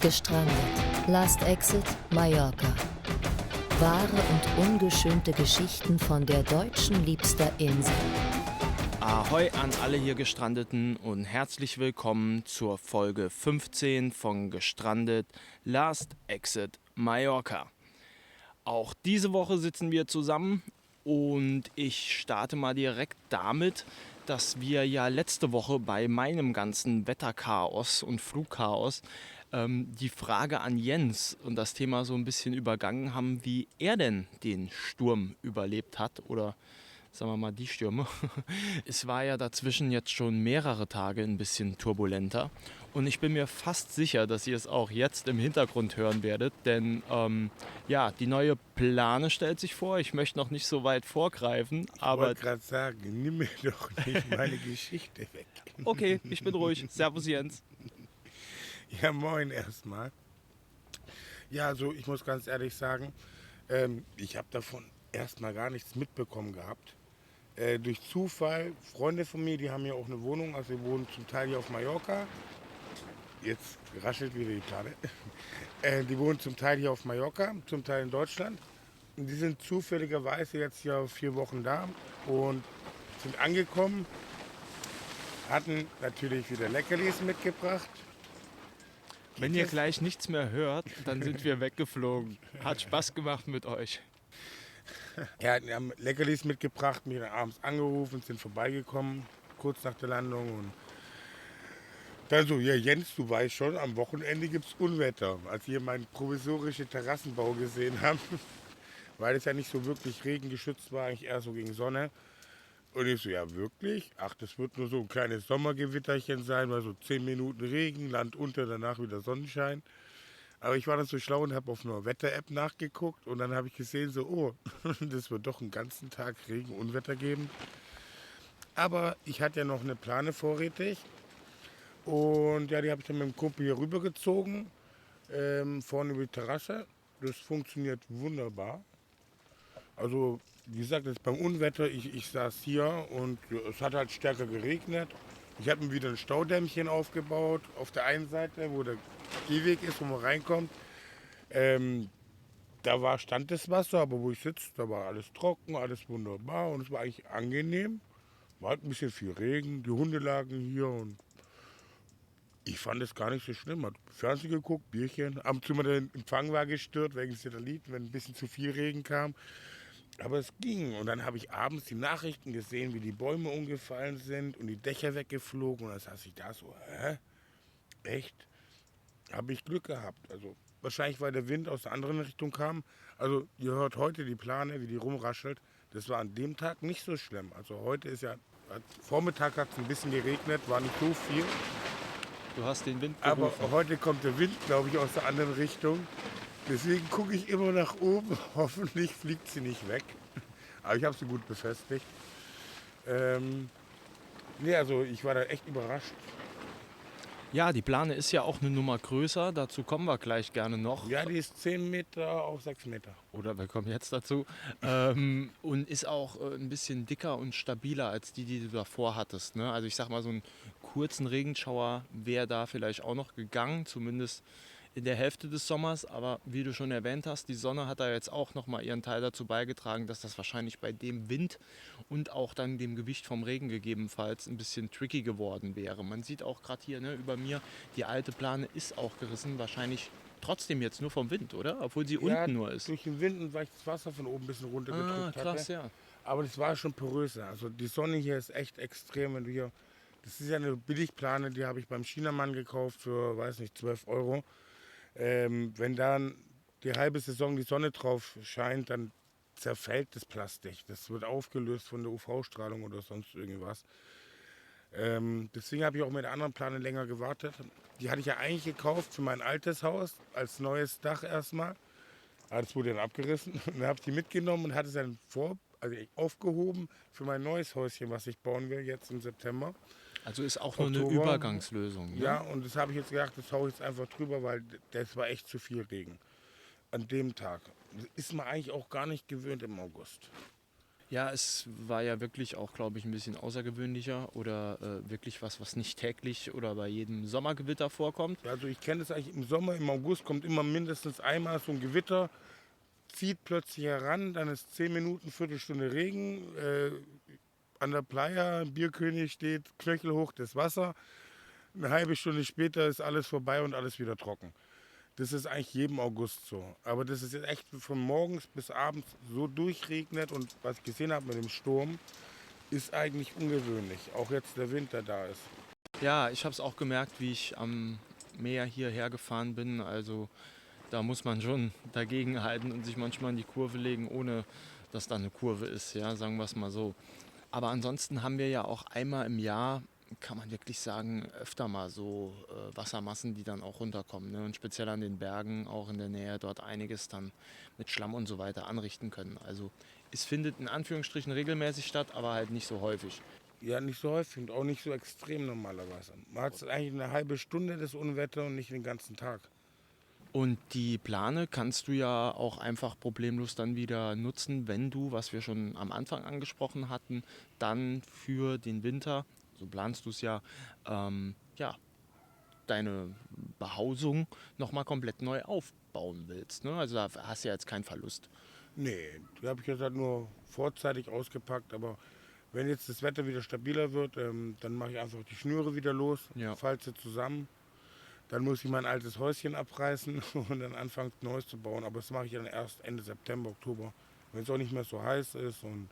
Gestrandet. Last Exit Mallorca. Wahre und ungeschönte Geschichten von der deutschen liebster Insel. Ahoi an alle hier Gestrandeten und herzlich willkommen zur Folge 15 von Gestrandet Last Exit Mallorca. Auch diese Woche sitzen wir zusammen und ich starte mal direkt damit, dass wir ja letzte Woche bei meinem ganzen Wetterchaos und Flugchaos die Frage an Jens und das Thema so ein bisschen übergangen haben, wie er denn den Sturm überlebt hat oder sagen wir mal die Stürme. Es war ja dazwischen jetzt schon mehrere Tage ein bisschen turbulenter und ich bin mir fast sicher, dass ihr es auch jetzt im Hintergrund hören werdet, denn die neue Plane stellt sich vor. Ich möchte noch nicht so weit vorgreifen, aber... Ich wollte gerade sagen, nimm mir doch nicht meine Geschichte weg. Okay, ich bin ruhig. Servus Jens. Ja, moin erstmal. Ja, also ich muss ganz ehrlich sagen, ich habe davon erstmal gar nichts mitbekommen gehabt. Durch Zufall, Freunde von mir, die haben ja auch eine Wohnung, also die wohnen zum Teil hier auf Mallorca. Jetzt raschelt wieder die Plane. Die wohnen zum Teil hier auf Mallorca, zum Teil in Deutschland. Und die sind zufälligerweise jetzt hier 4 Wochen da und sind angekommen, hatten natürlich wieder Leckerlis mitgebracht. Wenn ihr gleich nichts mehr hört, dann sind wir weggeflogen. Hat Spaß gemacht mit euch. Ja, die haben Leckerlis mitgebracht, mich dann abends angerufen, sind vorbeigekommen, kurz nach der Landung. Und dann so, ja Jens, du weißt schon, am Wochenende gibt es Unwetter. Als wir meinen provisorischen Terrassenbau gesehen haben, weil es ja nicht so wirklich regengeschützt war, eigentlich eher so gegen Sonne. Und ich so, ja wirklich? Ach, das wird nur so ein kleines Sommergewitterchen sein, weil so 10 Minuten Regen, Land unter, danach wieder Sonnenschein. Aber ich war dann so schlau und habe auf einer Wetter-App nachgeguckt und dann habe ich gesehen, so, oh, das wird doch einen ganzen Tag Regen, Unwetter geben. Aber ich hatte ja noch eine Plane vorrätig und ja, die habe ich dann mit dem Kumpel hier rübergezogen, vorne über die Terrasse. Das funktioniert wunderbar. Also, wie gesagt, jetzt beim Unwetter, ich saß hier und es hat halt stärker geregnet. Ich habe mir wieder ein Staudämmchen aufgebaut, auf der einen Seite, wo der Gehweg ist, wo man reinkommt. Stand das Wasser, aber wo ich sitze, da war alles trocken, alles wunderbar und es war eigentlich angenehm. War halt ein bisschen viel Regen, die Hunde lagen hier und ich fand es gar nicht so schlimm. Hat Fernsehen geguckt, Bierchen. Ab und zu mal der Empfang war gestört wegen Satellit, wenn ein bisschen zu viel Regen kam. Aber es ging. Und dann habe ich abends die Nachrichten gesehen, wie die Bäume umgefallen sind und die Dächer weggeflogen. Und dann saß ich da so, hä? Echt? Habe ich Glück gehabt. Also wahrscheinlich, weil der Wind aus der anderen Richtung kam. Also ihr hört heute die Plane, wie die rumraschelt. Das war an dem Tag nicht so schlimm. Also heute ist ja, Vormittag hat es ein bisschen geregnet, war nicht so viel. Du hast den Wind Aber gerufen. heute kommt der Wind, glaube ich, aus der anderen Richtung. Deswegen gucke ich immer nach oben. Hoffentlich fliegt sie nicht weg. Aber ich habe sie gut befestigt. Also ich war da echt überrascht. Ja, die Plane ist ja auch eine Nummer größer, dazu kommen wir gleich gerne noch. Ja, die ist 10 Meter auf 6 Meter. Oder wir kommen jetzt dazu. Und ist auch ein bisschen dicker und stabiler als die du davor hattest. Ne? Also ich sag mal, so einen kurzen Regenschauer wäre da vielleicht auch noch gegangen, zumindest in der Hälfte des Sommers. Aber wie du schon erwähnt hast, die Sonne hat da jetzt auch nochmal ihren Teil dazu beigetragen, dass das wahrscheinlich bei dem Wind und auch dann dem Gewicht vom Regen gegebenenfalls ein bisschen tricky geworden wäre. Man sieht auch gerade hier über mir, die alte Plane ist auch gerissen, wahrscheinlich trotzdem jetzt nur vom Wind, oder? Obwohl sie unten nur ist. Durch den Wind und weil ich das Wasser von oben ein bisschen runtergedrückt krass, hatte. ja. Aber das war schon poröser. Also die Sonne hier ist echt extrem. Wenn du hier, das ist ja eine Billigplane, die habe ich beim Chinamann gekauft für, weiß nicht, 12 Euro. Wenn dann die halbe Saison die Sonne drauf scheint, dann zerfällt das Plastik. Das wird aufgelöst von der UV-Strahlung oder sonst irgendwas. Deswegen habe ich auch mit der anderen Plane länger gewartet. Die hatte ich ja eigentlich gekauft für mein altes Haus, als neues Dach erstmal. Aber das wurde dann abgerissen. Und dann habe ich die mitgenommen und hatte es dann aufgehoben für mein neues Häuschen, was ich bauen will, jetzt im September. Also ist auch nur Oktober. eine Übergangslösung. Ne? Ja, und das habe ich jetzt gedacht, das haue ich jetzt einfach drüber, weil das war echt zu viel Regen an dem Tag. Das ist man eigentlich auch gar nicht gewöhnt im August. Ja, es war ja wirklich auch, glaube ich, ein bisschen außergewöhnlicher oder wirklich was nicht täglich oder bei jedem Sommergewitter vorkommt. Also ich kenne das eigentlich im Sommer, im August kommt immer mindestens einmal so ein Gewitter, zieht plötzlich heran, dann ist 10 Minuten, Viertelstunde Regen. An der Playa, Bierkönig steht knöchelhoch das Wasser. Eine halbe Stunde später ist alles vorbei und alles wieder trocken. Das ist eigentlich jeden August so. Aber das ist jetzt echt von morgens bis abends so durchregnet und was ich gesehen habe mit dem Sturm, ist eigentlich ungewöhnlich. Auch jetzt der Winter da ist. Ja, ich habe es auch gemerkt, wie ich am Meer hierher gefahren bin. Also da muss man schon dagegen halten und sich manchmal in die Kurve legen, ohne dass da eine Kurve ist, ja, sagen wir es mal so. Aber ansonsten haben wir ja auch einmal im Jahr, kann man wirklich sagen, öfter mal so Wassermassen, die dann auch runterkommen. Ne? Und speziell an den Bergen, auch in der Nähe, dort einiges dann mit Schlamm und so weiter anrichten können. Also es findet in Anführungsstrichen regelmäßig statt, aber halt nicht so häufig. Ja, nicht so häufig und auch nicht so extrem normalerweise. Man hat eigentlich eine halbe Stunde das Unwetter und nicht den ganzen Tag. Und die Plane kannst du ja auch einfach problemlos dann wieder nutzen, wenn du, was wir schon am Anfang angesprochen hatten, dann für den Winter, so planst du es ja, ja, deine Behausung nochmal komplett neu aufbauen willst. Ne? Also da hast du ja jetzt keinen Verlust. Nee, die habe ich jetzt halt nur vorzeitig ausgepackt. Aber wenn jetzt das Wetter wieder stabiler wird, dann mache ich einfach die Schnüre wieder los, Ja. falte sie zusammen. Dann muss ich mein altes Häuschen abreißen und dann anfangen, Neues zu bauen. Aber das mache ich dann erst Ende September, Oktober. Wenn es auch nicht mehr so heiß ist und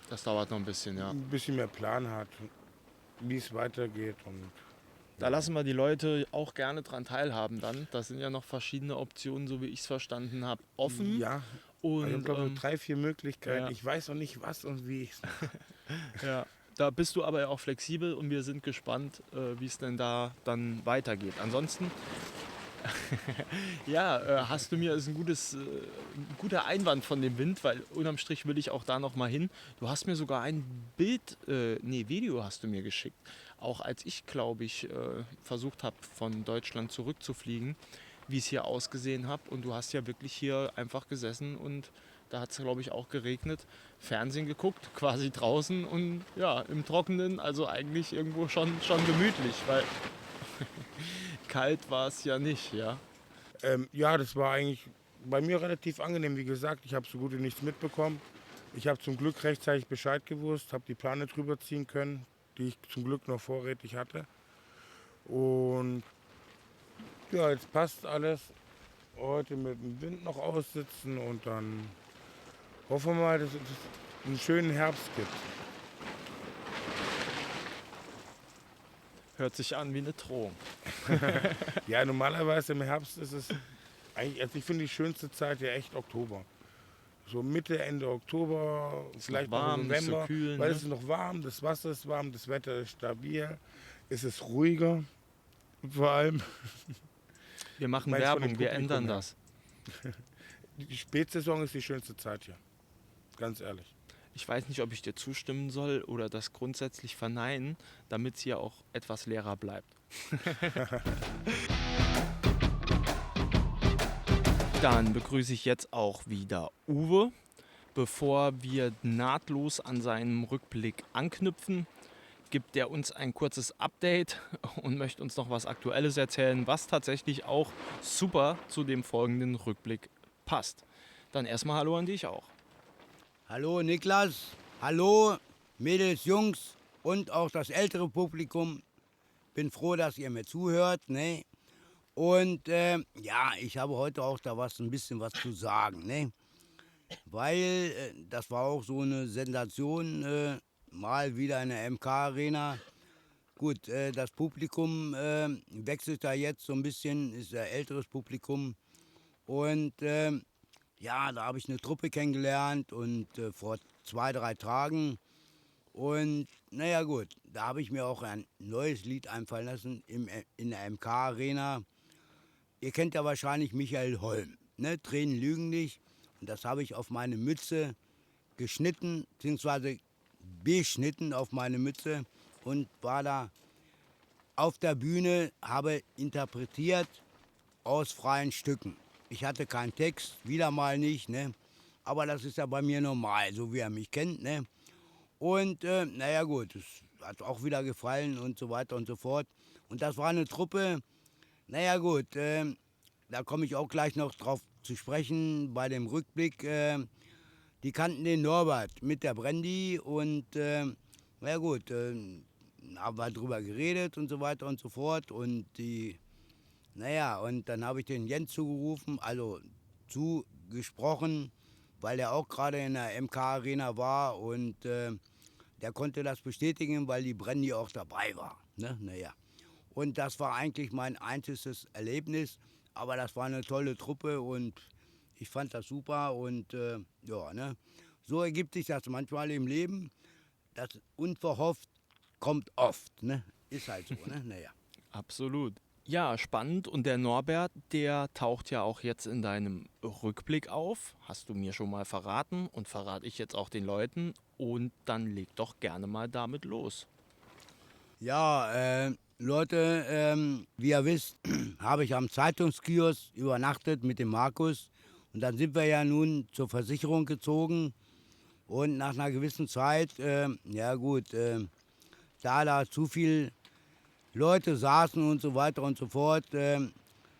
Das dauert noch ein bisschen, ja. ein bisschen mehr Plan hat, wie es weitergeht. Und Da lassen wir die Leute auch gerne dran teilhaben dann. Das sind ja noch verschiedene Optionen, so wie ich es verstanden habe, offen. ja, Und also ich glaube, 3, 4 Möglichkeiten. ja. Ich weiß noch nicht, was und wie ich es mache. ja, da bist du aber ja auch flexibel und wir sind gespannt, wie es denn da dann weitergeht. Ansonsten, ja, hast du mir, ist ein guter Einwand von dem Wind, weil unterm Strich will ich auch da noch mal hin. Du hast mir sogar ein Video hast du mir geschickt. Auch als ich, glaube ich, versucht habe, von Deutschland zurückzufliegen, wie es hier ausgesehen hat. Und du hast ja wirklich hier einfach gesessen und da hat es, glaube ich, auch geregnet, Fernsehen geguckt, quasi draußen und ja, im Trockenen, also eigentlich irgendwo schon gemütlich, weil kalt war es ja nicht, ja. Ja, das war eigentlich bei mir relativ angenehm. Wie gesagt, ich habe so gut wie nichts mitbekommen. Ich habe zum Glück rechtzeitig Bescheid gewusst, habe die Plane drüber ziehen können, die ich zum Glück noch vorrätig hatte. Und ja, jetzt passt alles. Heute mit dem Wind noch aussitzen und dann hoffen wir mal, dass es einen schönen Herbst gibt. Hört sich an wie eine Drohung. Ja, normalerweise im Herbst ist es eigentlich, also ich finde die schönste Zeit ja echt Oktober. So Mitte, Ende Oktober, vielleicht noch warm, noch nicht so November, kühl, weil ne? es ist noch warm, das Wasser ist warm, das Wetter ist stabil, es ist ruhiger, vor allem. Wir machen Meinst du von Werbung, dem wir Publikum ändern her? das. Die Spätsaison ist die schönste Zeit hier, ganz ehrlich. Ich weiß nicht, ob ich dir zustimmen soll oder das grundsätzlich verneinen, damit es hier auch etwas leerer bleibt. Dann begrüße ich jetzt auch wieder Uwe. Bevor wir nahtlos an seinem Rückblick anknüpfen, gibt er uns ein kurzes Update und möchte uns noch was Aktuelles erzählen, was tatsächlich auch super zu dem folgenden Rückblick passt. Dann erstmal Hallo an dich auch. Hallo Niklas, hallo Mädels, Jungs und auch das ältere Publikum. Bin froh, dass ihr mir zuhört. Ne? Und ja, ich habe heute auch da ein bisschen was zu sagen. Ne? Weil das war auch so eine Sensation, mal wieder in der MK-Arena. Gut, das Publikum wechselt da jetzt so ein bisschen, ist ein älteres Publikum. Und ja, da habe ich eine Truppe kennengelernt und vor 2, 3 Tagen. Und naja gut, da habe ich mir auch ein neues Lied einfallen lassen in der MK-Arena. Ihr kennt ja wahrscheinlich Michael Holm, ne? Tränen lügen nicht. Und das habe ich auf meine Mütze geschnitten, beziehungsweise beschnitten auf meine Mütze und war da auf der Bühne, habe interpretiert aus freien Stücken. Ich hatte keinen Text, wieder mal nicht, ne? aber das ist ja bei mir normal, so wie er mich kennt, ne? Und naja gut, es hat auch wieder gefallen und so weiter und so fort. Und das war eine Truppe, naja gut, da komme ich auch gleich noch drauf zu sprechen bei dem Rückblick. Die kannten den Norbert mit der Brandy und naja gut, haben wir drüber geredet und so weiter und so fort. Und naja, und dann habe ich den Jens zugerufen, also zugesprochen, weil er auch gerade in der MK-Arena war und der konnte das bestätigen, weil die Brandy auch dabei war. Ne? Naja. Und das war eigentlich mein einziges Erlebnis, aber das war eine tolle Truppe und ich fand das super und ja, ne? So ergibt sich das manchmal im Leben. Das unverhofft kommt oft, ne? Ist halt so, ne? Naja. Absolut. Ja, spannend. Und der Norbert, der taucht ja auch jetzt in deinem Rückblick auf. Hast du mir schon mal verraten und verrate ich jetzt auch den Leuten. Und dann leg doch gerne mal damit los. Ja, Leute, wie ihr wisst, habe ich am Zeitungskiosk übernachtet mit dem Markus. Und dann sind wir ja nun zur Versicherung gezogen. Und nach einer gewissen Zeit, ja gut, da zu viel Leute saßen und so weiter und so fort,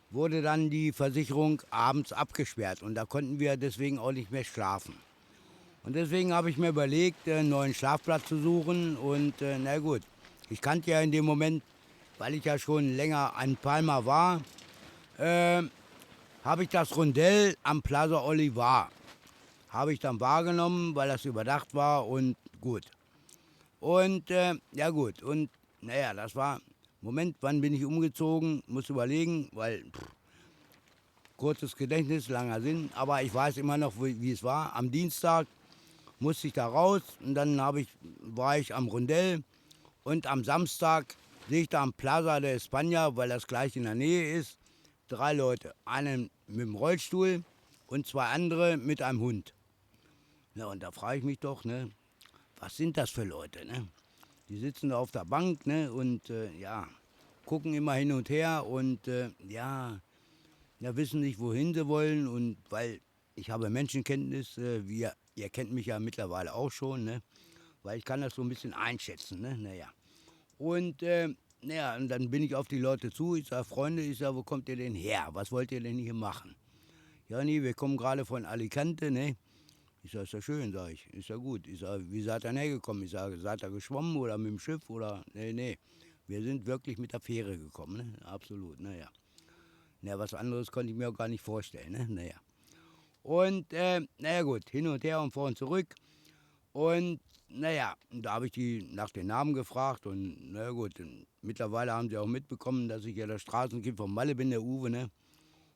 wurde dann die Versicherung abends abgesperrt. Und da konnten wir deswegen auch nicht mehr schlafen. Und deswegen habe ich mir überlegt, einen neuen Schlafplatz zu suchen. Und na gut, ich kannte ja in dem Moment, weil ich ja schon länger an Palma war, habe ich das Rondell am Plaza Olivar. Habe ich dann wahrgenommen, weil das überdacht war und gut. Und ja gut, und naja, das war, Moment, wann bin ich umgezogen? Muss überlegen, weil kurzes Gedächtnis, langer Sinn, aber ich weiß immer noch, wie es war. Am Dienstag musste ich da raus und dann war ich am Rondell und am Samstag sehe ich da am Plaza de España, weil das gleich in der Nähe ist, 3 Leute. Einen mit dem Rollstuhl und 2 andere mit einem Hund. Na, und da frage ich mich doch, ne, was sind das für Leute, ne? Die sitzen da auf der Bank, ne, und ja, gucken immer hin und her und ja, wissen nicht, wohin sie wollen und weil ich habe Menschenkenntnis, ihr kennt mich ja mittlerweile auch schon, ne, weil ich kann das so ein bisschen einschätzen, ne, naja. Und naja, und dann bin ich auf die Leute zu, ich sage, Freunde, ich sage, wo kommt ihr denn her? Was wollt ihr denn hier machen? Ja, nee, wir kommen gerade von Alicante, ne? Ich sage, ist ja schön, sage ich. Ist ja gut. Ich sage, wie seid ihr hergekommen? Ich sage, seid ihr geschwommen oder mit dem Schiff oder? Nee. Wir sind wirklich mit der Fähre gekommen, ne? Absolut, naja. Naja, was anderes konnte ich mir auch gar nicht vorstellen, ne? Naja. Und, naja gut, hin und her und vor und zurück. Und, naja, da habe ich die nach den Namen gefragt und, naja gut, mittlerweile haben sie auch mitbekommen, dass ich ja das Straßenkind von Malle bin, der Uwe, ne?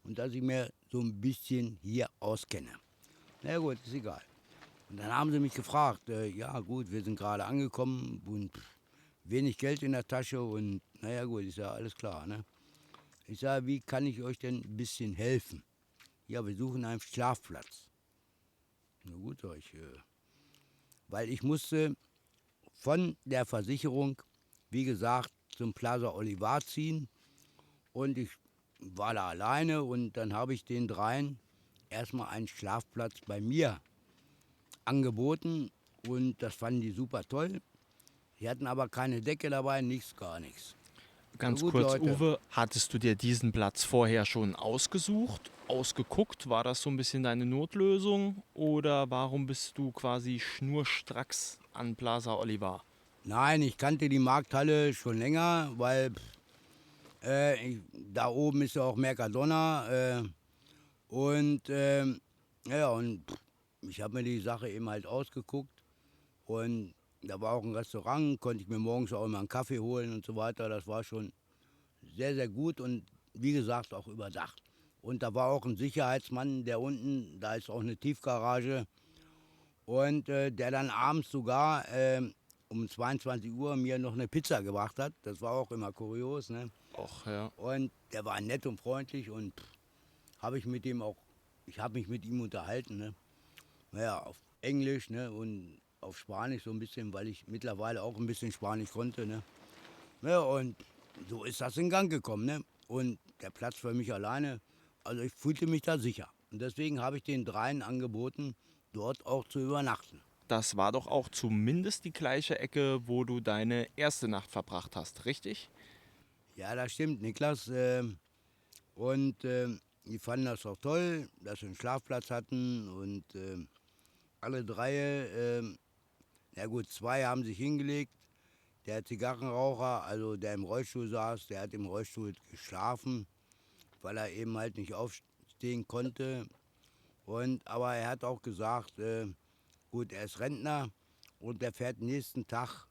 Und dass ich mir so ein bisschen hier auskenne. Na ja, gut, ist egal. Und dann haben sie mich gefragt, ja gut, wir sind gerade angekommen und wenig Geld in der Tasche und naja gut, ist ja alles klar, ne? Ich sage, wie kann ich euch denn ein bisschen helfen? Ja, wir suchen einen Schlafplatz. Na gut, sag ich, weil ich musste von der Versicherung, wie gesagt, zum Plaza Olivar ziehen und ich war da alleine und dann habe ich den dreien erstmal einen Schlafplatz bei mir angeboten und das fanden die super toll. Die hatten aber keine Decke dabei, nichts, gar nichts. Ganz gut, kurz, Leute. Uwe, hattest du dir diesen Platz vorher schon ausgesucht, ausgeguckt? War das so ein bisschen deine Notlösung oder warum bist du quasi schnurstracks an Plaza Olivar? Nein, ich kannte die Markthalle schon länger, weil da oben ist ja auch Mercadona und ja, und ich habe mir die Sache eben halt ausgeguckt und da war auch ein Restaurant, konnte ich mir morgens auch immer einen Kaffee holen und so weiter. Das war schon sehr, sehr gut und wie gesagt auch überdacht. Und da war auch ein Sicherheitsmann, der unten, da ist auch eine Tiefgarage und der dann abends sogar um 22 Uhr mir noch eine Pizza gebracht hat. Das war auch immer kurios, ne? Och, ja. Und der war nett und freundlich und ich habe mich mit ihm unterhalten, ne? Naja, auf Englisch, ne? Und auf Spanisch so ein bisschen, weil ich mittlerweile auch ein bisschen Spanisch konnte, ne? Ja, und so ist das in Gang gekommen, ne? Und der Platz für mich alleine, also ich fühlte mich da sicher. Und deswegen habe ich den dreien angeboten, dort auch zu übernachten. Das war doch auch zumindest die gleiche Ecke, wo du deine erste Nacht verbracht hast, richtig? Ja, das stimmt, Niklas. Und die fanden das auch toll, dass sie einen Schlafplatz hatten und alle drei, na gut, zwei haben sich hingelegt. Der Zigarrenraucher, also der im Rollstuhl saß, der hat im Rollstuhl geschlafen, weil er eben halt nicht aufstehen konnte. Aber er hat auch gesagt, gut, er ist Rentner und der fährt nächsten Tag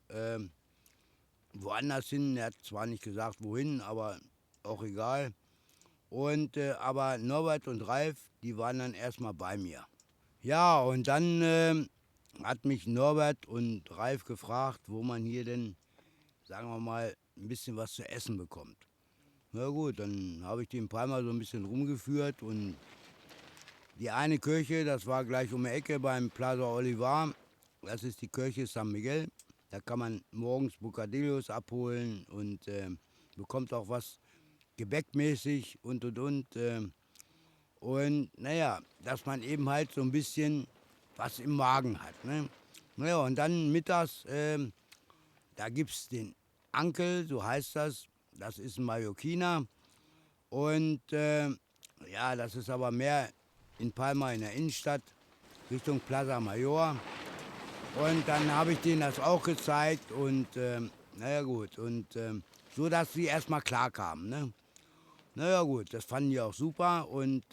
woanders hin. Er hat zwar nicht gesagt, wohin, aber auch egal. Aber Norbert und Ralf, die waren dann erstmal bei mir. Ja, und dann hat mich Norbert und Ralf gefragt, wo man hier denn, sagen wir mal, ein bisschen was zu essen bekommt. Na gut, dann habe ich die ein paar Mal so ein bisschen rumgeführt und die eine Kirche, das war gleich um die Ecke beim Plaza Olivar. Das ist die Kirche San Miguel. Da kann man morgens Bocadillos abholen und bekommt auch was gebäckmäßig und. Und naja, dass man eben halt so ein bisschen was im Magen hat. Ne? Naja, und dann mittags, da gibt es den Ankel, so heißt das. Das ist ein Mallorquiner. Und ja, das ist aber mehr in Palma in der Innenstadt, Richtung Plaza Mayor. Und dann habe ich denen das auch gezeigt und naja gut, und so, dass sie erstmal klar kamen. Ne? Naja gut, das fanden die auch super und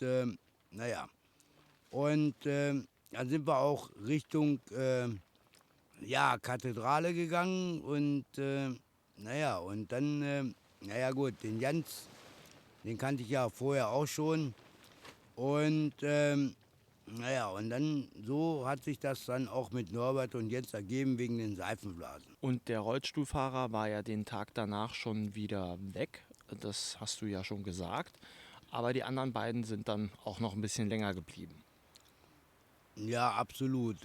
naja. Und dann sind wir auch Richtung ja, Kathedrale gegangen und naja, und dann, naja gut, den Jens, den kannte ich ja vorher auch schon. Und naja, und dann so hat sich das dann auch mit Norbert und Jens ergeben wegen den Seifenblasen. Und der Rollstuhlfahrer war ja den Tag danach schon wieder weg. Das hast du ja schon gesagt. Aber die anderen beiden sind dann auch noch ein bisschen länger geblieben. Ja, absolut.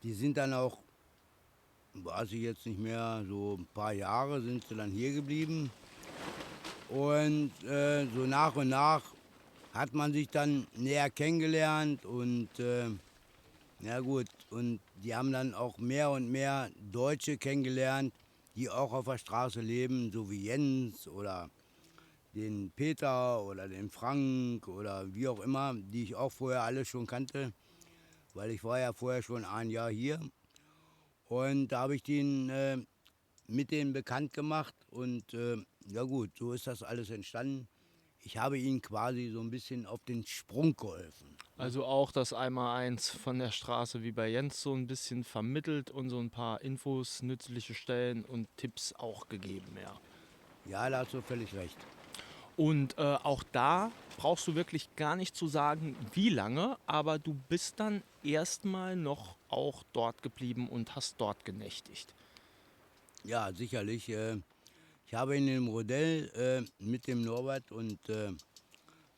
Die sind dann auch, weiß ich jetzt nicht mehr, so ein paar Jahre sind sie dann hier geblieben. Und so nach und nach hat man sich dann näher kennengelernt und ja gut, und die haben dann auch mehr und mehr Deutsche kennengelernt, die auch auf der Straße leben, so wie Jens oder den Peter oder den Frank oder wie auch immer, die ich auch vorher alle schon kannte, weil ich war ja vorher schon ein Jahr hier. Und da habe ich den mit denen bekannt gemacht und ja gut, so ist das alles entstanden. Ich habe ihnen quasi so ein bisschen auf den Sprung geholfen. Also auch das Einmaleins von der Straße wie bei Jens so ein bisschen vermittelt und so ein paar Infos, nützliche Stellen und Tipps auch gegeben, ja. Ja, da hast du völlig recht. Und auch da brauchst du wirklich gar nicht zu sagen, wie lange, aber du bist dann erstmal noch auch dort geblieben und hast dort genächtigt. Ja, sicherlich. Ich habe in dem Rodell mit dem Norbert und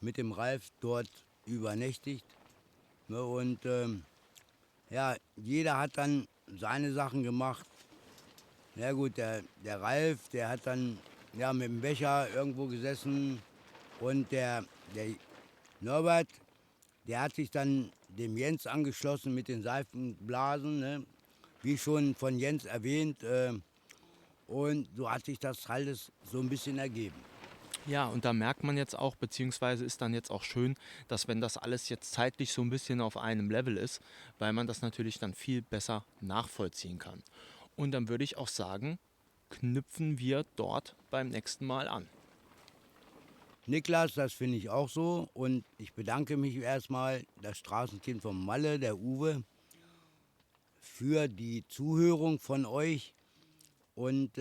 mit dem Ralf dort übernächtigt. Ne, und ja, jeder hat dann seine Sachen gemacht. Ja gut, der Ralf, der hat dann ja, mit dem Becher irgendwo gesessen und der Norbert, der hat sich dann dem Jens angeschlossen mit den Seifenblasen, ne? Wie schon von Jens erwähnt. Und so hat sich das alles so ein bisschen ergeben. Ja, und da merkt man jetzt auch, beziehungsweise ist dann jetzt auch schön, dass wenn das alles jetzt zeitlich so ein bisschen auf einem Level ist, weil man das natürlich dann viel besser nachvollziehen kann. Und dann würde ich auch sagen, knüpfen wir dort beim nächsten Mal an. Niklas, das finde ich auch so. Und ich bedanke mich erstmal, das Straßenkind von Malle, der Uwe, für die Zuhörung von euch. Und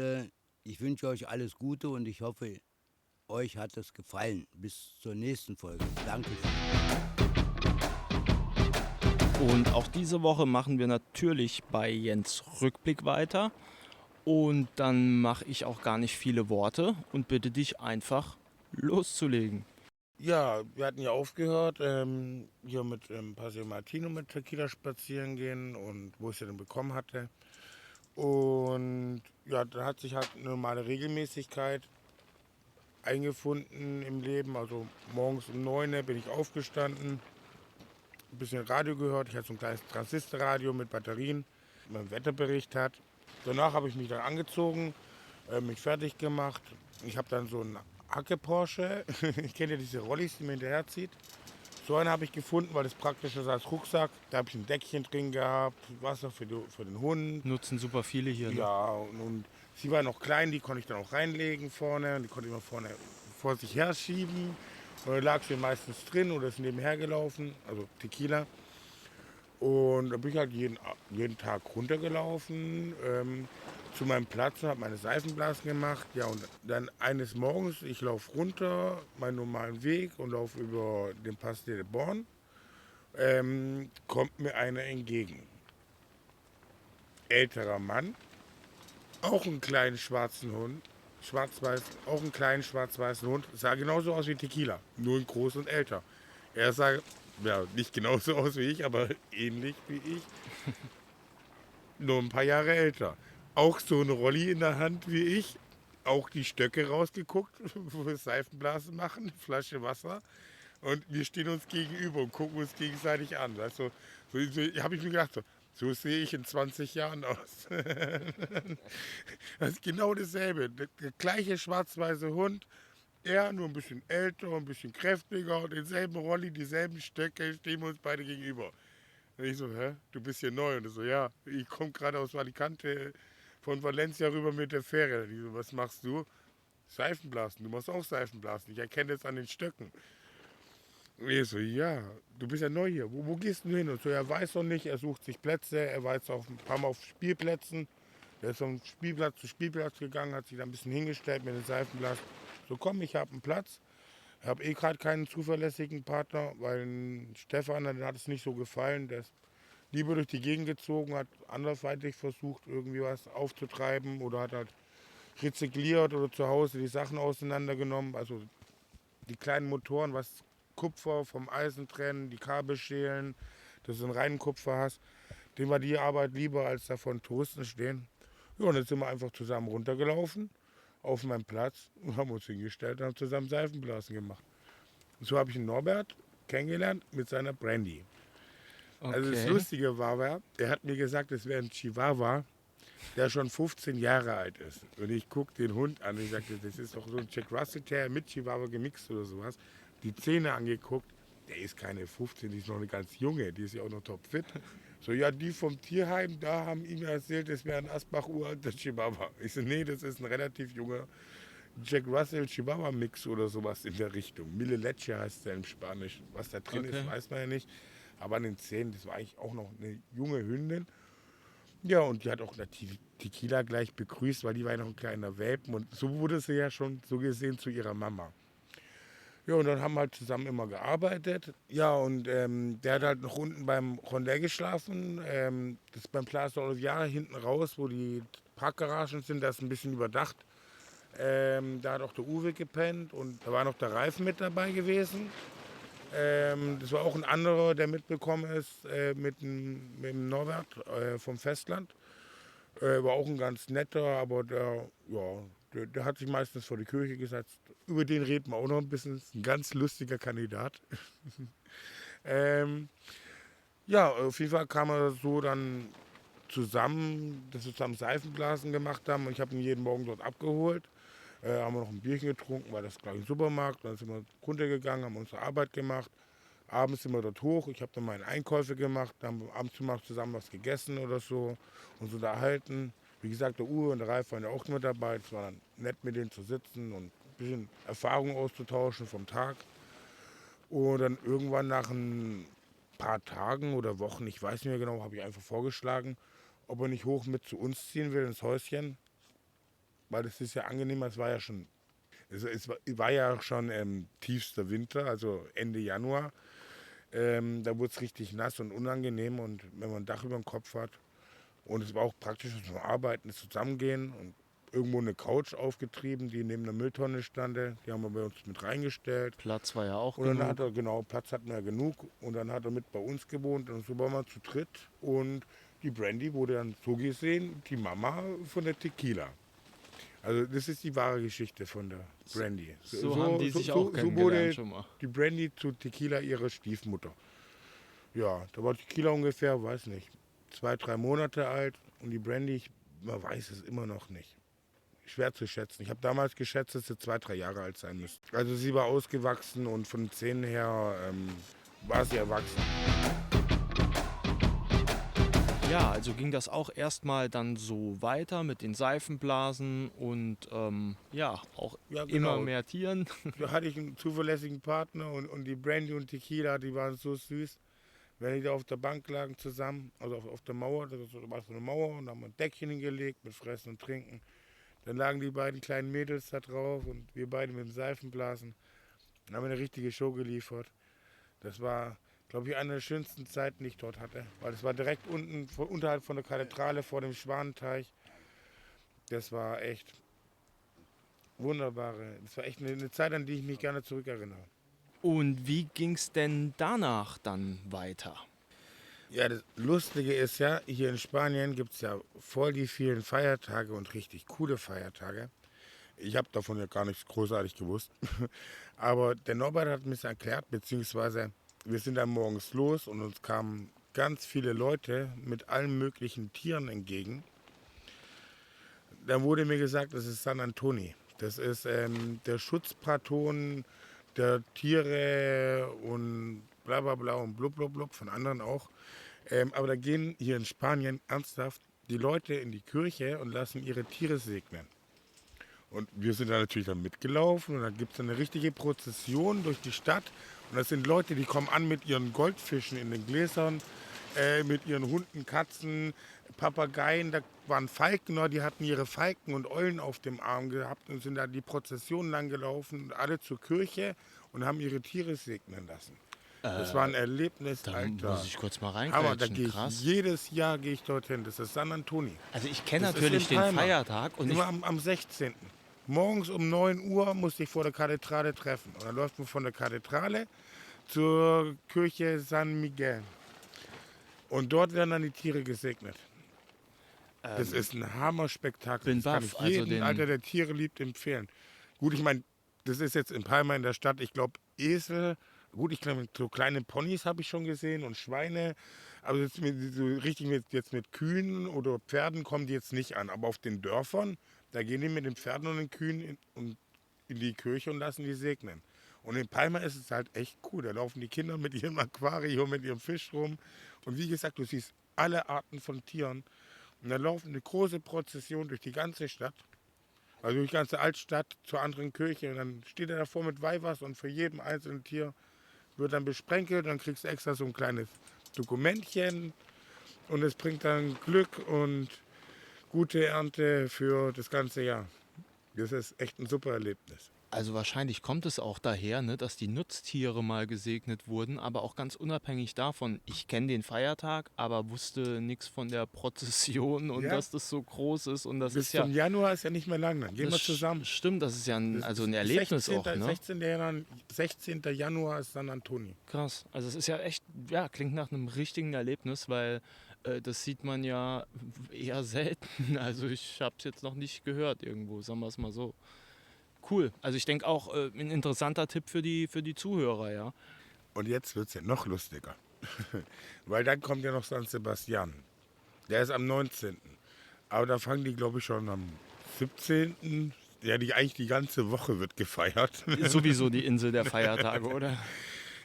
ich wünsche euch alles Gute und ich hoffe, euch hat es gefallen. Bis zur nächsten Folge. Dankeschön. Und auch diese Woche machen wir natürlich bei Jens Rückblick weiter. Und dann mache ich auch gar nicht viele Worte und bitte dich einfach loszulegen. Ja, wir hatten ja aufgehört, hier mit Paseo Martino mit Tequila spazieren gehen und wo ich sie dann bekommen hatte. Und ja, da hat sich halt eine normale Regelmäßigkeit eingefunden im Leben. Also morgens um 9 Uhr bin ich aufgestanden, ein bisschen Radio gehört. Ich hatte so ein kleines Transistorradio mit Batterien, das mir einen Wetterbericht hat. Danach habe ich mich dann angezogen, mich fertig gemacht. Ich habe dann so einen Hacke-Porsche. Ich kenne ja diese Rollis, die man hinterherzieht. So einen habe ich gefunden, weil das praktisch ist als Rucksack. Da habe ich ein Deckchen drin gehabt, Wasser für den Hund. Nutzen super viele hier. Ne? Ja, und sie war noch klein, die konnte ich dann auch reinlegen vorne. Und die konnte ich immer vorne vor sich her schieben. Und dann lag sie meistens drin oder ist nebenher gelaufen, also Tequila. Und da bin ich halt jeden Tag runtergelaufen zu meinem Platz und habe meine Seifenblasen gemacht. Ja, und dann eines Morgens, ich laufe runter, meinen normalen Weg und laufe über den Pass de Born, kommt mir einer entgegen. Älterer Mann, auch einen kleinen schwarzen Hund, schwarz-weiß, auch einen kleinen schwarz-weißen Hund, sah genauso aus wie Tequila, nur in groß und älter. Er sah, ja, nicht genauso aus wie ich, aber ähnlich wie ich, nur ein paar Jahre älter. Auch so eine Rolli in der Hand wie ich, auch die Stöcke rausgeguckt, wo wir Seifenblasen machen, Flasche Wasser. Und wir stehen uns gegenüber und gucken uns gegenseitig an. Weißt du? So habe ich mir gedacht, so sehe ich in 20 Jahren aus. Das ist genau dasselbe. Der gleiche schwarz-weiße Hund, er nur ein bisschen älter, ein bisschen kräftiger, denselben Rolli, dieselben Stöcke, stehen wir uns beide gegenüber. Und ich so, hä, du bist hier neu? Und er so, ja, ich komme gerade aus Alicante von Valencia rüber mit der Fähre. Ich so, was machst du? Seifenblasen, du machst auch Seifenblasen. Ich erkenne das an den Stöcken. Und ich so, ja, du bist ja neu hier. Wo gehst du hin? Und so, er weiß noch nicht, er sucht sich Plätze, er war jetzt auch ein paar Mal auf Spielplätzen. Er ist vom Spielplatz zu Spielplatz gegangen, hat sich da ein bisschen hingestellt mit den Seifenblasen. So, komm, ich habe einen Platz. Ich habe gerade keinen zuverlässigen Partner, weil Stefan, der hat es nicht so gefallen. Der ist lieber durch die Gegend gezogen, hat anderweitig versucht, irgendwie was aufzutreiben oder hat halt rezykliert oder zu Hause die Sachen auseinandergenommen. Also die kleinen Motoren, was Kupfer vom Eisen trennen, die Kabel schälen, dass du einen reinen Kupfer hast. Dem war die Arbeit lieber, als da von Touristen stehen. Ja, und jetzt sind wir einfach zusammen runtergelaufen auf meinem Platz und haben uns hingestellt und haben zusammen Seifenblasen gemacht. Und so habe ich einen Norbert kennengelernt mit seiner Brandy. Okay. Also das Lustige war, er hat mir gesagt, es wäre ein Chihuahua, der schon 15 Jahre alt ist. Und ich gucke den Hund an und ich sagte, das ist doch so ein Jack Russell Terrier mit Chihuahua gemixt oder sowas. Die Zähne angeguckt, der ist keine 15, die ist noch eine ganz junge, die ist ja auch noch topfit. So, ja, die vom Tierheim, da haben ihm erzählt, das wäre ein Asbach-uralter Chihuahua. Ich so, nee, das ist ein relativ junger Jack Russell Chihuahua Mix oder sowas in der Richtung. Mille Leche heißt der im Spanisch. Was da drin ist, weiß man ja nicht. Aber an den Zähnen, das war eigentlich auch noch eine junge Hündin. Ja, und die hat auch Tequila gleich begrüßt, weil die war ja noch ein kleiner Welpen. Und so wurde sie ja schon so gesehen zu ihrer Mama. Ja, und dann haben wir halt zusammen immer gearbeitet. Ja, und der hat halt noch unten beim Rondell geschlafen. Das ist beim Plaza Oliviera hinten raus, wo die Parkgaragen sind, das ist ein bisschen überdacht. Da hat auch der Uwe gepennt und da war noch der Ralf mit dabei gewesen. Das war auch ein anderer, der mitbekommen ist mit dem Norbert vom Festland. War auch ein ganz netter, aber der hat sich meistens vor die Kirche gesetzt. Über den reden wir auch noch ein bisschen. Ist ein ganz lustiger Kandidat. Ja, auf jeden Fall kam er so dann zusammen, dass wir zusammen Seifenblasen gemacht haben. Und ich habe ihn jeden Morgen dort abgeholt. Haben wir noch ein Bierchen getrunken, war das gleich im Supermarkt. Dann sind wir runtergegangen, haben unsere Arbeit gemacht. Abends sind wir dort hoch. Ich habe dann meine Einkäufe gemacht. Dann haben wir abends mal zusammen was gegessen oder so. Uns unterhalten. Wie gesagt, der Uwe und der Ralf waren ja auch mit dabei. Es war dann nett, mit denen zu sitzen und ein bisschen Erfahrung auszutauschen vom Tag. Und dann irgendwann nach ein paar Tagen oder Wochen, ich weiß nicht mehr genau, habe ich einfach vorgeschlagen, ob er nicht hoch mit zu uns ziehen will ins Häuschen. Weil das ist ja angenehmer, es war ja schon tiefster Winter, also Ende Januar. Da wurde es richtig nass und unangenehm und wenn man ein Dach über dem Kopf hat. Und es war auch praktisch zum Arbeiten, das Zusammengehen und irgendwo eine Couch aufgetrieben, die neben der Mülltonne stand. Die haben wir bei uns mit reingestellt. Platz war ja auch Und dann genug. hat er, genau, Platz hatten wir ja genug. Und dann hat er mit bei uns gewohnt und so waren wir zu dritt. Und die Brandy wurde dann so gesehen die Mama von der Tequila. Also das ist die wahre Geschichte von der Brandy. So haben die sich auch wurde kennengelernt schon mal. die Brandy zu Tequila ihre Stiefmutter. Ja, da war Tequila ungefähr, weiß nicht, 2, 3 Monate alt. Und die Brandy, man weiß es immer noch nicht. Schwer zu schätzen. Ich habe damals geschätzt, dass sie 2, 3 Jahre alt sein müsste. Also sie war ausgewachsen und von den Zähnen her war sie erwachsen. Ja, also ging das auch erstmal dann so weiter mit den Seifenblasen und ja, auch Ja, immer genau. mehr Tieren. Da hatte ich einen zuverlässigen Partner und die Brandy und Tequila, die waren so süß. Wenn die da auf der Bank lagen zusammen, also auf der Mauer, da war so eine Mauer und da haben wir ein Deckchen hingelegt mit Fressen und Trinken. Dann lagen die beiden kleinen Mädels da drauf und wir beide mit dem Seifenblasen. Dann haben wir eine richtige Show geliefert. Das war, glaube ich, eine der schönsten Zeiten, die ich dort hatte. Weil das war direkt unten, unterhalb von der Kathedrale vor dem Schwanenteich. Das war echt wunderbare. Das war echt eine Zeit, an die ich mich gerne zurückerinnere. Und wie ging es denn danach dann weiter? Ja, das Lustige ist ja, hier in Spanien gibt es ja voll die vielen Feiertage und richtig coole Feiertage. Ich habe davon ja gar nichts großartig gewusst. Aber der Norbert hat mir das erklärt, beziehungsweise wir sind dann morgens los und uns kamen ganz viele Leute mit allen möglichen Tieren entgegen. Dann wurde mir gesagt, das ist San Antoni. Das ist der Schutzpatron der Tiere und bla bla bla und blub blub blub, von anderen auch. Aber da gehen hier in Spanien ernsthaft die Leute in die Kirche und lassen ihre Tiere segnen. Und wir sind da natürlich dann mitgelaufen und dann gibt es eine richtige Prozession durch die Stadt. Und das sind Leute, die kommen an mit ihren Goldfischen in den Gläsern, mit ihren Hunden, Katzen, Papageien. Da waren Falkner, die hatten ihre Falken und Eulen auf dem Arm gehabt und sind da die Prozession lang gelaufen, alle zur Kirche und haben ihre Tiere segnen lassen. Das war ein Erlebnis, Da Alter. muss ich kurz mal Aber da reingrätschen, gehe ich, krass. jedes Jahr gehe ich dorthin. Das ist San Antoni. Also ich kenne Das ist natürlich in den Palma. Feiertag und ich, Immer am 16. Morgens um 9 Uhr musste ich vor der Kathedrale treffen. Und dann läuft man von der Kathedrale zur Kirche San Miguel. Und dort werden dann die Tiere gesegnet. Das ist ein Hammerspektakel. bin Das kann baff, ich also jedem, den- Alter, der Tiere liebt, empfehlen. Gut, ich meine, das ist jetzt in Palma in der Stadt. Ich glaube, Esel, gut, ich glaube, so kleine Ponys habe ich schon gesehen und Schweine. Aber jetzt so richtig jetzt mit Kühen oder Pferden kommen die jetzt nicht an. Aber auf den Dörfern, da gehen die mit den Pferden und den Kühen in die Kirche und lassen die segnen. Und in Palma ist es halt echt cool. Da laufen die Kinder mit ihrem Aquarium, mit ihrem Fisch rum. Und wie gesagt, du siehst alle Arten von Tieren. Und dann laufen eine große Prozession durch die ganze Stadt. Also durch die ganze Altstadt zur anderen Kirche. Und dann steht er davor mit Weihwasser und für jedem einzelnen Tier wird dann besprenkelt. Dann kriegst du extra so ein kleines Dokumentchen. Und es bringt dann Glück und gute Ernte für das ganze Jahr. Das ist echt ein super Erlebnis. also wahrscheinlich kommt es auch daher, ne, dass die Nutztiere mal gesegnet wurden, aber auch ganz unabhängig davon. Ich kenne den Feiertag, aber wusste nichts von der Prozession und Ja. dass das so groß ist und das Bis ist ja zum Januar ist ja nicht mehr lang. Dann gehen wir das zusammen. Stimmt, das ist ja ein, Das also ist ein Erlebnis 16. auch, ne? 16. Januar ist San Antoni. Krass. Also es ist ja echt, ja, klingt nach einem richtigen Erlebnis, weil das sieht man ja eher selten. Also ich habe es jetzt noch nicht gehört irgendwo, sagen wir es mal so. Cool. Also ich denke auch ein interessanter Tipp für die Zuhörer, ja. Und jetzt wird es ja noch lustiger. Weil dann kommt ja noch San Sebastian. Der ist am 19. Aber da fangen die, glaube ich, schon am 17. Ja, eigentlich die ganze Woche wird gefeiert. Sowieso die Insel der Feiertage, oder?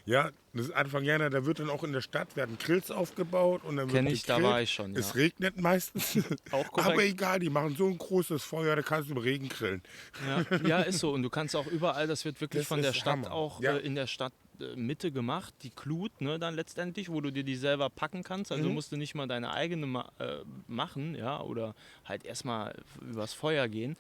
Ja, das ist Anfang Januar, da wird dann auch in der Stadt werden Grills aufgebaut und dann Kenn wird ich, da gegrillt. war ich schon, ja. Es regnet meistens. Auch korrekt. Aber egal, die machen so ein großes Feuer, da kannst du im Regen grillen. Ja, ja, ist so. Und du kannst auch überall, das wird wirklich Das von der ist Stadt Hammer. auch Ja. in der Stadt Mitte gemacht, die Glut, ne, dann letztendlich, wo du dir die selber packen kannst. Also musst du nicht mal deine eigene machen, ja, oder halt erstmal übers Feuer gehen.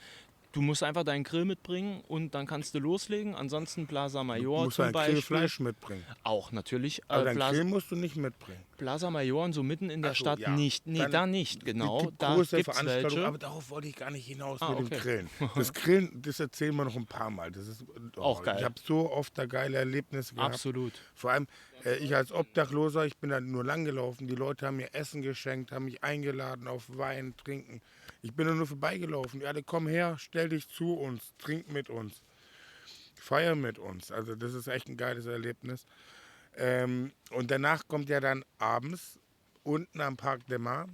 Du musst einfach deinen Grill mitbringen und dann kannst du loslegen. Ansonsten Plaza Du Mayor musst zum ein Beispiel. Grillfleisch mitbringen. Auch natürlich. Aber dein Plaza, Grill musst du nicht mitbringen. Plaza Mayor und so mitten in der Ach so, Stadt ja. nicht. Nee, Dann- da nicht, genau. Es gibt Da große gibt's Veranstaltungen, welche. aber darauf wollte ich gar nicht hinaus Ah, mit dem okay. Grillen. Das Grillen, das erzählen wir noch ein paar Mal. Das ist Auch geil. Ich habe so oft da geile Erlebnisse gehabt. Absolut. Vor allem, ich als Obdachloser, ich bin da nur lang gelaufen. Die Leute haben mir Essen geschenkt, haben mich eingeladen auf Wein, Trinken. Ich bin da nur vorbeigelaufen. Die alle, komm her, stell dich zu uns, trink mit uns, feier mit uns. Also das ist echt ein geiles Erlebnis. Und danach kommt ja dann abends unten am Parc des Mars,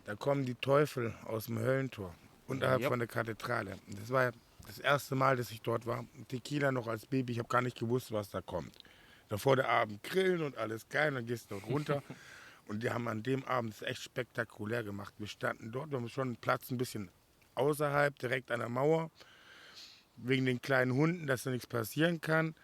da kommen die Teufel aus dem Höllentor, unterhalb von der Kathedrale. Das war ja das erste Mal, dass ich dort war. Tequila noch als Baby, ich habe gar nicht gewusst, was da kommt. Davor der Abend grillen und alles geil, dann gehst du dort runter. Und die haben an dem Abend es echt spektakulär gemacht. Wir standen dort, wir haben schon einen Platz ein bisschen außerhalb, direkt an der Mauer, wegen den kleinen Hunden, dass da nichts passieren kann.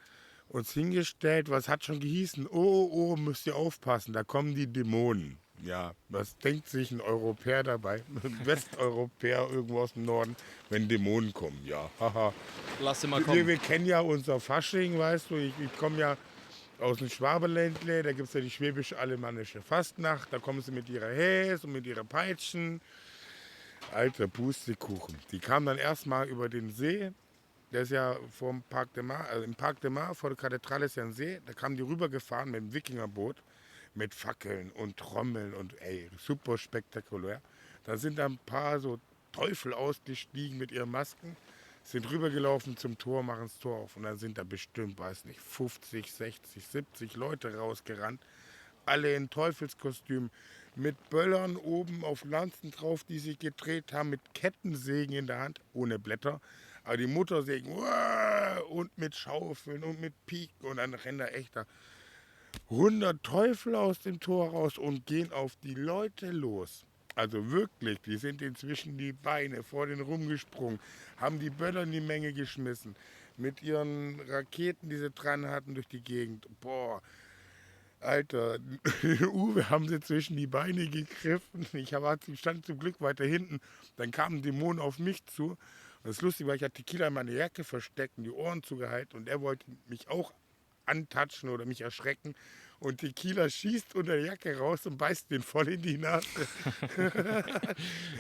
Uns hingestellt, was hat schon gehießen, oh, müsst ihr aufpassen, da kommen die Dämonen. Ja, was denkt sich ein Europäer dabei, ein Westeuropäer irgendwo aus dem Norden, wenn Dämonen kommen? Ja, haha. Lass sie mal kommen. Wir kennen ja unser Fasching, weißt du, ich komme ja aus dem Schwabenländle, da gibt es ja die schwäbisch-alemannische Fastnacht, da kommen sie mit ihrer Häs und mit ihren Peitschen. Alter Pustekuchen. Die kamen dann erstmal über den See, der ist ja vom Parc des Mars, also im Parc des Mars, vor der Kathedrale ist ja ein See, da kamen die rübergefahren mit dem Wikingerboot, mit Fackeln und Trommeln und super spektakulär. Da sind dann ein paar so Teufel ausgestiegen mit ihren Masken, sind rübergelaufen zum Tor, machen das Tor auf und dann sind da bestimmt, weiß nicht, 50, 60, 70 Leute rausgerannt, alle in Teufelskostüm, mit Böllern oben auf Lanzen drauf, die sich gedreht haben, mit Kettensägen in der Hand, ohne Blätter, aber die Muttersägen und mit Schaufeln und mit Piken und dann rennen da echter 100 Teufel aus dem Tor raus und gehen auf die Leute los. Also wirklich, die sind inzwischen die Beine vor den rumgesprungen, haben die Böller in die Menge geschmissen, mit ihren Raketen, die sie dran hatten, durch die Gegend. Boah, Alter, Uwe haben sie zwischen die Beine gegriffen. Ich stand zum Glück weiter hinten. Dann kam ein Dämon auf mich zu. Und das Lustige war, ich hatte Tequila in meine Jacke versteckt und die Ohren zugehalten. Und er wollte mich auch antatschen oder mich erschrecken. Und Tequila schießt unter der Jacke raus und beißt den voll in die Nase.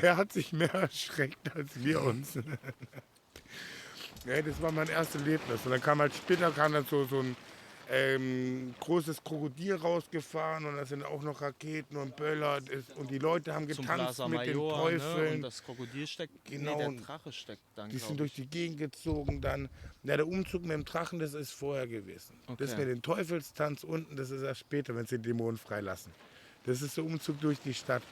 Er hat sich mehr erschreckt als wir uns. Ja, das war mein erstes Erlebnis. Und dann kam halt später dann so ein großes Krokodil rausgefahren und da sind auch noch Raketen und Böller und die Leute haben Zum getanzt Plaza mit den Mayor, Teufeln. ne? Und das Krokodil steckt, Genau, der Drache steckt dann, die sind durch ich. die Gegend gezogen dann. Ja, der Umzug mit dem Drachen, das ist vorher gewesen. Okay. Das mit dem Teufelstanz unten, das ist erst später, wenn sie den Dämonen freilassen. Das ist der Umzug durch die Stadt.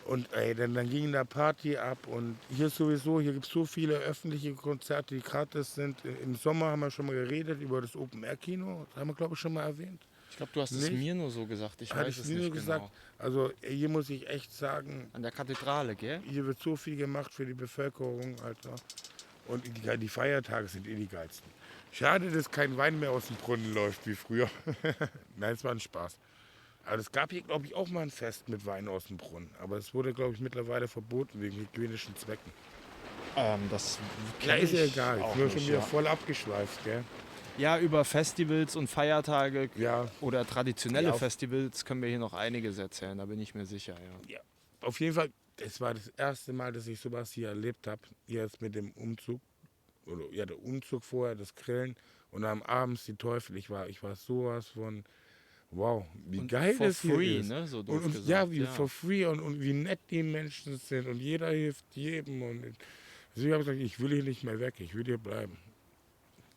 Und dann ging da Party ab und hier gibt es so viele öffentliche Konzerte, die gratis sind. Im Sommer haben wir schon mal geredet über das Open-Air-Kino, das haben wir glaube ich schon mal erwähnt. Ich glaube, du hast es mir nur so gesagt, ich weiß es nicht genau. Also hier muss ich echt sagen, An der Kathedrale, gell? hier wird so viel gemacht für die Bevölkerung, Alter. Und die Feiertage sind die geilsten. Schade, dass kein Wein mehr aus dem Brunnen läuft wie früher. Nein, es war ein Spaß. Aber es gab hier, glaube ich, auch mal ein Fest mit Wein aus dem Brunnen. Aber es wurde, glaube ich, mittlerweile verboten wegen hygienischen Zwecken. Das Ja, ist ja egal. Ich auch bin nicht, schon wieder ja. voll abgeschweift, gell? Ja, über Festivals und Feiertage Ja. oder traditionelle Ja. Festivals können wir hier noch einiges erzählen, da bin ich mir sicher. Ja. Ja. Auf jeden Fall, es war das erste Mal, dass ich sowas hier erlebt habe. Jetzt mit dem Umzug. Oder ja, der Umzug vorher, das Grillen. Und am Abend die Teufel. Ich war sowas von... Wow, wie Und geil for das hier free, ist. ne? So doof und gesagt, ja, wie ja. for free und wie nett die Menschen sind und jeder hilft jedem. Und also ich habe gesagt, ich will hier nicht mehr weg, ich will hier bleiben.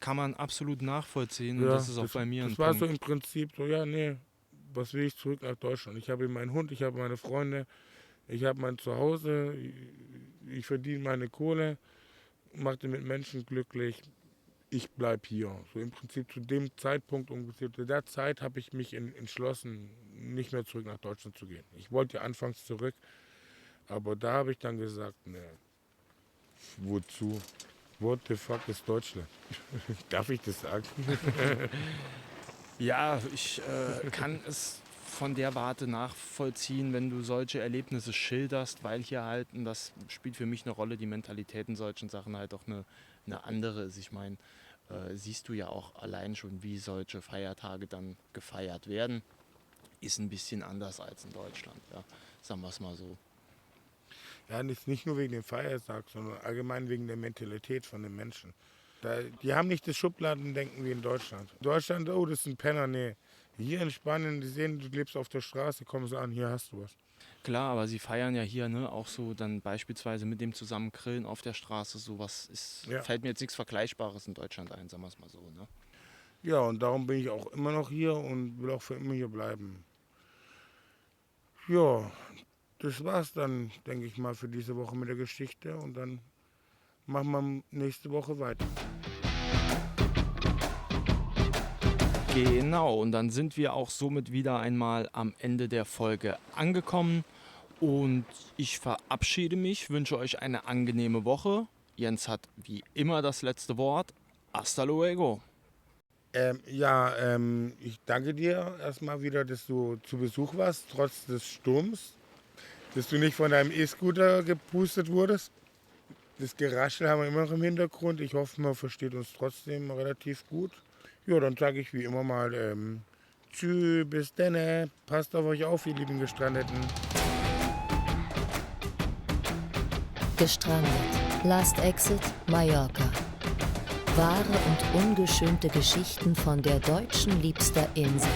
Kann man absolut nachvollziehen und das ist auch bei mir ein Das war Punkt. so im Prinzip so, ja, nee, was will ich zurück nach Deutschland? Ich habe meinen Hund, ich habe meine Freunde, ich habe mein Zuhause, ich verdiene meine Kohle, mache mit Menschen glücklich. Ich bleibe hier. So im Prinzip zu dem Zeitpunkt, ungefähr zu der Zeit, habe ich mich entschlossen, nicht mehr zurück nach Deutschland zu gehen. Ich wollte ja anfangs zurück, aber da habe ich dann gesagt, ne, wozu? What the fuck ist Deutschland? Darf ich das sagen? Ja, ich kann es von der Warte nachvollziehen, wenn du solche Erlebnisse schilderst, weil hier halt, und das spielt für mich eine Rolle, die Mentalität in solchen Sachen halt auch eine andere ist. Ich meine, siehst du ja auch allein schon, wie solche Feiertage dann gefeiert werden, ist ein bisschen anders als in Deutschland, ja. Sagen wir es mal so. Ja, nicht nur wegen dem Feiertag, sondern allgemein wegen der Mentalität von den Menschen. Die haben nicht das Schubladendenken wie in Deutschland. Deutschland, oh, das ist ein Penner, nee. Hier in Spanien, die sehen, du lebst auf der Straße, kommen sie an, hier hast du was. Klar, aber sie feiern ja hier, ne, auch so dann beispielsweise mit dem zusammen Grillen auf der Straße, sowas ist, Ja. fällt mir jetzt nichts Vergleichbares in Deutschland ein, sagen wir es mal so, ne. Ja, und darum bin ich auch immer noch hier und will auch für immer hier bleiben. Ja, das war's dann, denke ich mal, für diese Woche mit der Geschichte. Und dann machen wir nächste Woche weiter. Genau, und dann sind wir auch somit wieder einmal am Ende der Folge angekommen. Und ich verabschiede mich, wünsche euch eine angenehme Woche. Jens hat wie immer das letzte Wort. Hasta luego. Ich danke dir erstmal wieder, dass du zu Besuch warst, trotz des Sturms. Dass du nicht von deinem E-Scooter gepustet wurdest. Das Geraschel haben wir immer noch im Hintergrund. Ich hoffe, man versteht uns trotzdem relativ gut. Ja, dann sage ich wie immer mal tschüss, bis denne. Passt auf euch auf, ihr lieben Gestrandeten. Gestrandet. Last Exit Mallorca. Wahre und ungeschönte Geschichten von der deutschen liebster Insel.